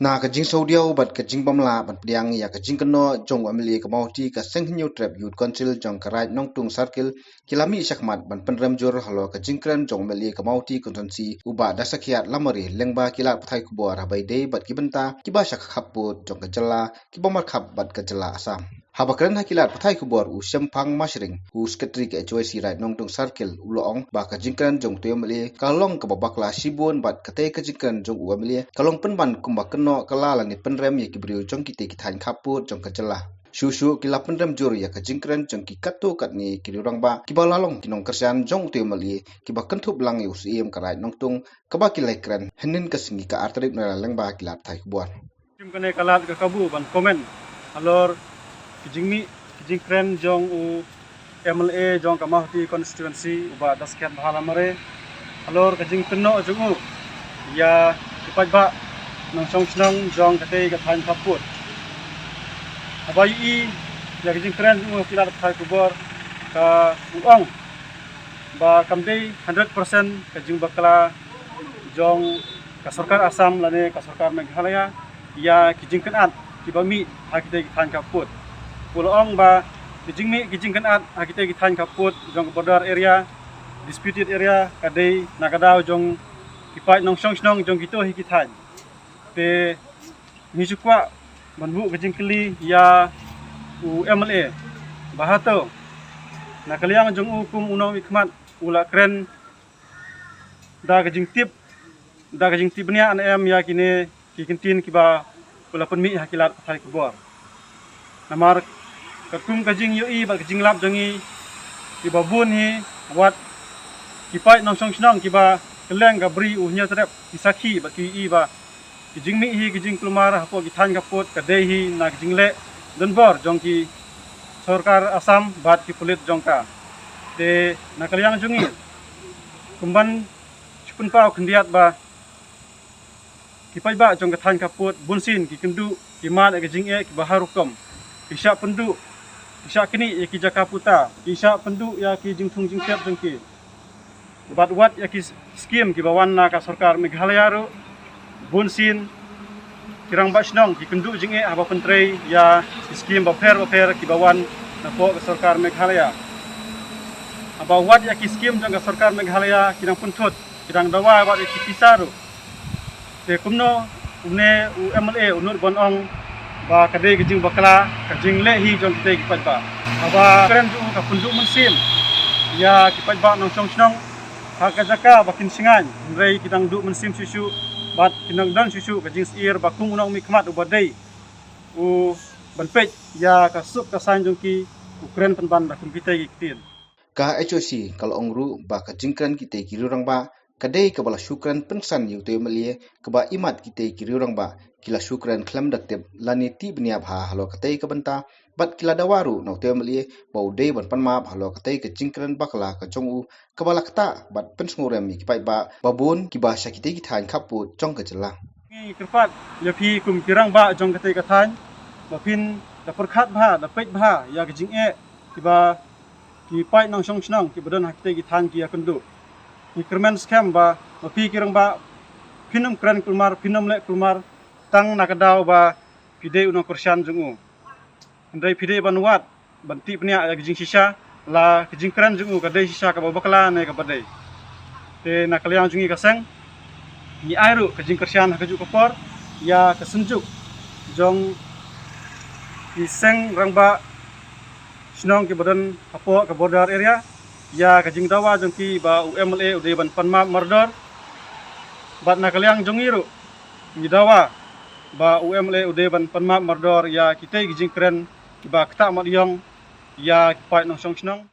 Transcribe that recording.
Na kajing saudiau bat kajing pamla bat pediang ya kajing keno jong amili kamauti ka senghnyu trap youth council jong karai nongtung circle kilami syakmat ban penrem jur halo kajing kren jong amili kamauti konsensi uba dasakiat lamari lengba kilat pathai kubor habai dei bat kibenta kiba syak khaput jong kajela kibamar khap bat kajela asam habakran hakilat pathai kubor u sempang masring u sekretari ke HOC rai nongtung circle uloong ba kajingkan jong tuyamli kalong ke babakla sibun bat kate kajingkan jong uamli kalong penban kumba keno kalala ni penrem ya kibriu jong kite kithan kaput jong kajela Susu kila penrem jur ya kajingkran jong ki katu kat ni kirurang ba kibalalong kinong kersian jong tuyamli kiba kentup lang yu siem karai nongtung kaba kilai kran henin kasingi ka artarik na lengba kilat thai kubor Tim kene kalat ke kabu ban komen alor kijing kren jong u MLA jong kamahti constituency uba dasket bahala mare alor kijing keno jong u ya kipat ba nang song snong jong kate ka than kaput abai I ya kijing kren jong u kilat thai kubor ka uang ba kamdei 100% kijing bakala jong ka sarkar Assam lane ka sarkar Meghalaya ya kijing kenat kibami hakite kithan kaput pulong ba kijing kenat hakite kithan kaput jong border area disputed area kadai nakadaw jong kipai nong snong jong kito hikithan te misukwa banbu kijing keli ya u MLA bahato nakaliang jong ukum unom ikmat ula kren da kijing tip nia an em ya kine kikintin kiba pula penmi hakilat pathai kubor namar katum kajing yoi ba kajing lap jangi kiba bun hi wat kipai nong snong kiba keleng gabri uhnya terap kisaki ba ki I ba kijing mi hi kijing kelumar hapo kithan kaput kadai hi na kijing le denbor jongki sarkar Assam bat ki pulit jongka te nakaliang jungi kumban chupun pau khendiat ba kipai ba jong kathan kaput bunsin ki kendu kiman ke jing ki baharukom kisha pendu kisha kini ya ki jakaputa kisha pendu ya ki jingthung jingkep jengki bat wat ya ki skim ki bawan na ka sarkar Meghalaya ru bunsin kirang ba snong ki kendu jing aba pentrei ya skim ba pher ki bawan na po ka sarkar Meghalaya aba wat ya ki skim jong ka sarkar Meghalaya kirang puntut kirang dawa ba ki pisaru te kumno une u MLA unur bonong ba kadai kijing bakla kajing le hi jong kite kipat ba aba keren ju ka pundu mensim ya kipat ba nong song snong ha jaka bakin singan rei kitang du mensim susu bat kinang dan susu kajing seir bakung unong mikmat u badai u banpej ya kasuk kasan jong ki u keren penban ba kite kitin ka HOC kalau ongru ba kajingkran kite kirurang ba kadai kabala syukran pensan yu te melie kaba imat kite kirurang ba kila syukran klam daktep lani ti bnia bha halo katai kabanta bat kila dawaru no te melie bau dei ban panma halo katai ke jingkran bakala ka jongu kabala kata bat pensngurem mi kipai ba babun kiba syakite kithan khaput jong ka jela ni kerpat ya pi kum kirang ba jong katai kathan ba pin da perkhat bha da pej bha ya ke jing kiba ki pai nong song snong ki badan hakite kithan ki akendu ni kermen scam ba pi kirang ba pinam kran kulmar pinam le kulmar tang nakadaw ba pide unong kursian jungu ndai pide banuat banti pnia gijing sisa la gijing kran jungu kadai sisa ka babakla ne ka badai te nakaliang jungi kaseng ni airu gijing kursian hakaju kopor ya kasenjuk jong iseng rangba snong ki badan apo ka border area ya kajing dawa jongki ba UMLA ude ban panma mardor bat nakaliang jongiru ni dawa ba UMLA ude ban panma mardor ya kite gijing kren ba kta mat yong ya kipai nong song snong